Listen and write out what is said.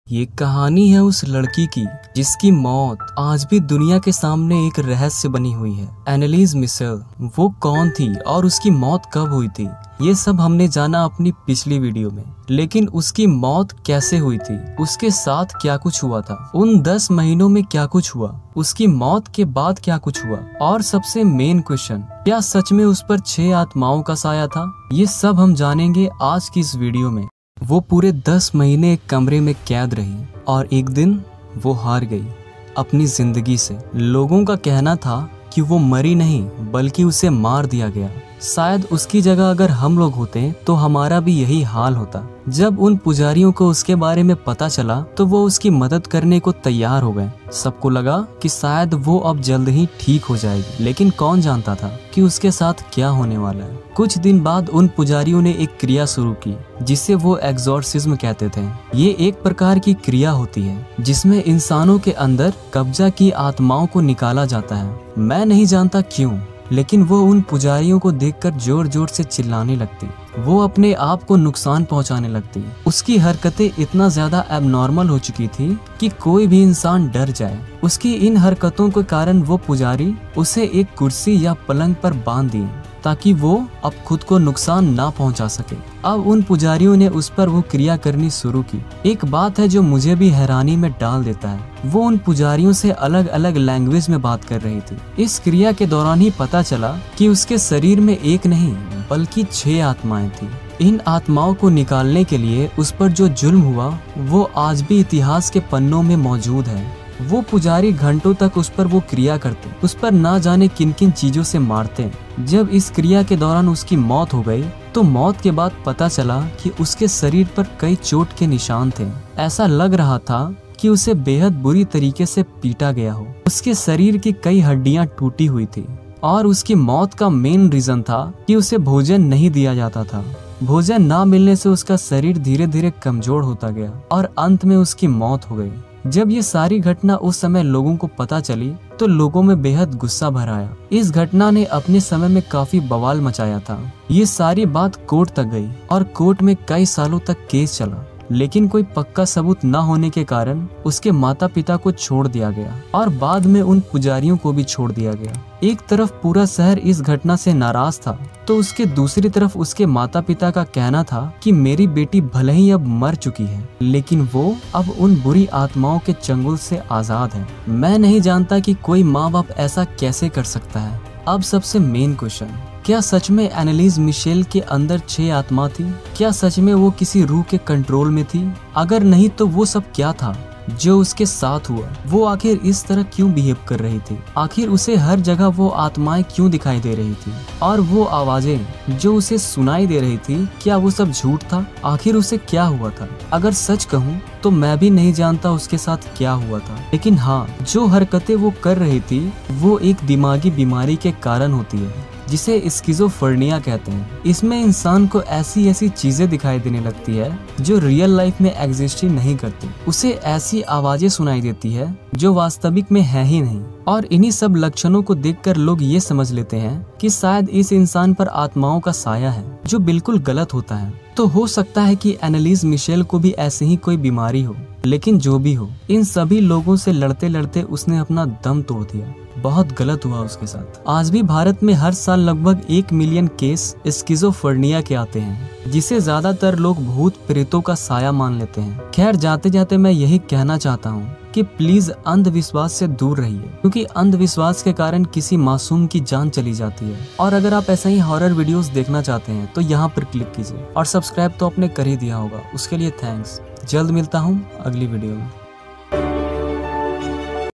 ये कहानी है उस लड़की की जिसकी मौत आज भी दुनिया के सामने एक रहस्य बनी हुई है। एनालिस मिशेल, वो कौन थी और उसकी मौत कब हुई थी, ये सब हमने जाना अपनी पिछली वीडियो में। लेकिन उसकी मौत कैसे हुई थी, उसके साथ क्या कुछ हुआ था, उन 10 महीनों में क्या कुछ हुआ, उसकी मौत के बाद क्या कुछ हुआ, और सबसे मेन क्वेश्चन, क्या सच में उस पर 6 आत्माओं का साया था, ये सब हम जानेंगे आज की इस वीडियो में। वो पूरे 10 महीने एक कमरे में कैद रही और एक दिन वो हार गई अपनी जिंदगी से। लोगों का कहना था कि वो मरी नहीं बल्कि उसे मार दिया गया। शायद उसकी जगह अगर हम लोग होते तो हमारा भी यही हाल होता। जब उन पुजारियों को उसके बारे में पता चला तो वो उसकी मदद करने को तैयार हो गए। सबको लगा कि शायद वो अब जल्द ही ठीक हो जाएगी, लेकिन कौन जानता था कि उसके साथ क्या होने वाला है। कुछ दिन बाद उन पुजारियों ने एक क्रिया शुरू की जिसे वो एक्सोर्सिज्म कहते थे। ये एक प्रकार की क्रिया होती है जिसमें इंसानों के अंदर कब्जा की आत्माओं को निकाला जाता है। मैं नहीं जानता क्यों, लेकिन वो उन पुजारियों को देखकर जोर जोर से चिल्लाने लगती। वो अपने आप को नुकसान पहुंचाने लगती। उसकी हरकतें इतना ज्यादा एबनॉर्मल हो चुकी थी कि कोई भी इंसान डर जाए। उसकी इन हरकतों के कारण वो पुजारी उसे एक कुर्सी या पलंग पर बांध दिए ताकि वो अब खुद को नुकसान ना पहुंचा सके। अब उन पुजारियों ने उस पर वो क्रिया करनी शुरू की। एक बात है जो मुझे भी हैरानी में डाल देता है, वो उन पुजारियों से अलग अलग लैंग्वेज में बात कर रही थी। इस क्रिया के दौरान ही पता चला कि उसके शरीर में एक नहीं बल्कि 6 आत्माएं थी। इन आत्माओं को निकालने के लिए उस पर जो जुल्म हुआ वो आज भी इतिहास के पन्नों में मौजूद है। वो पुजारी घंटों तक उस पर वो क्रिया करते, उस पर ना जाने किन किन चीजों से मारते। जब इस क्रिया के दौरान उसकी मौत हो गई तो मौत के बाद पता चला कि उसके शरीर पर कई चोट के निशान थे। ऐसा लग रहा था कि उसे बेहद बुरी तरीके से पीटा गया हो। उसके शरीर की कई हड्डियां टूटी हुई थी और उसकी मौत का मेन रीजन था कि उसे भोजन नहीं दिया जाता था। भोजन ना मिलने से उसका शरीर धीरे धीरे कमजोर होता गया और अंत में उसकी मौत हो गई। जब ये सारी घटना उस समय लोगों को पता चली तो लोगों में बेहद गुस्सा भर आया। इस घटना ने अपने समय में काफी बवाल मचाया था। ये सारी बात कोर्ट तक गई और कोर्ट में कई सालों तक केस चला, लेकिन कोई पक्का सबूत न होने के कारण उसके माता पिता को छोड़ दिया गया और बाद में उन पुजारियों को भी छोड़ दिया गया। एक तरफ पूरा शहर इस घटना से नाराज था तो उसके दूसरी तरफ उसके माता पिता का कहना था कि मेरी बेटी भले ही अब मर चुकी है, लेकिन वो अब उन बुरी आत्माओं के चंगुल से आजाद है। मैं नहीं जानता कि कोई माँ बाप ऐसा कैसे कर सकता है। अब सबसे मेन क्वेश्चन, क्या सच में एनालिस मिशेल के अंदर 6 आत्मा थी? क्या सच में वो किसी रूह के कंट्रोल में थी? अगर नहीं तो वो सब क्या था जो उसके साथ हुआ? वो आखिर इस तरह क्यों बिहेव कर रही थी? आखिर उसे हर जगह वो आत्माएं क्यों दिखाई दे रही थी? और वो आवाजें जो उसे सुनाई दे रही थी, क्या वो सब झूठ था? आखिर उसे क्या हुआ था? अगर सच कहूँ तो मैं भी नहीं जानता उसके साथ क्या हुआ था, लेकिन हाँ, जो हरकतें वो कर रही थी वो एक दिमागी बीमारी के कारण होती है जिसे स्किज़ोफ्रेनिया कहते हैं। इसमें इंसान को ऐसी ऐसी चीजें दिखाई देने लगती है जो रियल लाइफ में एग्जिस्ट ही नहीं करती। उसे ऐसी आवाजें सुनाई देती है जो वास्तविक में है ही नहीं। और इन्हीं सब लक्षणों को देखकर लोग ये समझ लेते हैं कि शायद इस इंसान पर आत्माओं का साया है, जो बिल्कुल गलत होता है। तो हो सकता है कि एनालिस मिशेल को भी ऐसे ही कोई बीमारी हो, लेकिन जो भी हो, इन सभी लोगों से लड़ते लड़ते उसने अपना दम तोड़ दिया। बहुत गलत हुआ उसके साथ। आज भी भारत में हर साल लगभग 1 मिलियन केस स्किज़ोफ्रेनिया के आते हैं, जिसे ज्यादातर लोग भूत प्रेतों का साया मान लेते हैं। खैर, जाते जाते मैं यही कहना चाहता हूँ कि प्लीज अंधविश्वास से दूर रहिए, क्योंकि अंधविश्वास के कारण किसी मासूम की जान चली जाती है। और अगर आप ऐसा ही हॉरर वीडियोस देखना चाहते हैं तो यहाँ पर क्लिक कीजिए और सब्सक्राइब तो आपने कर ही दिया होगा, उसके लिए थैंक्स। जल्द मिलता हूँ अगली वीडियो में।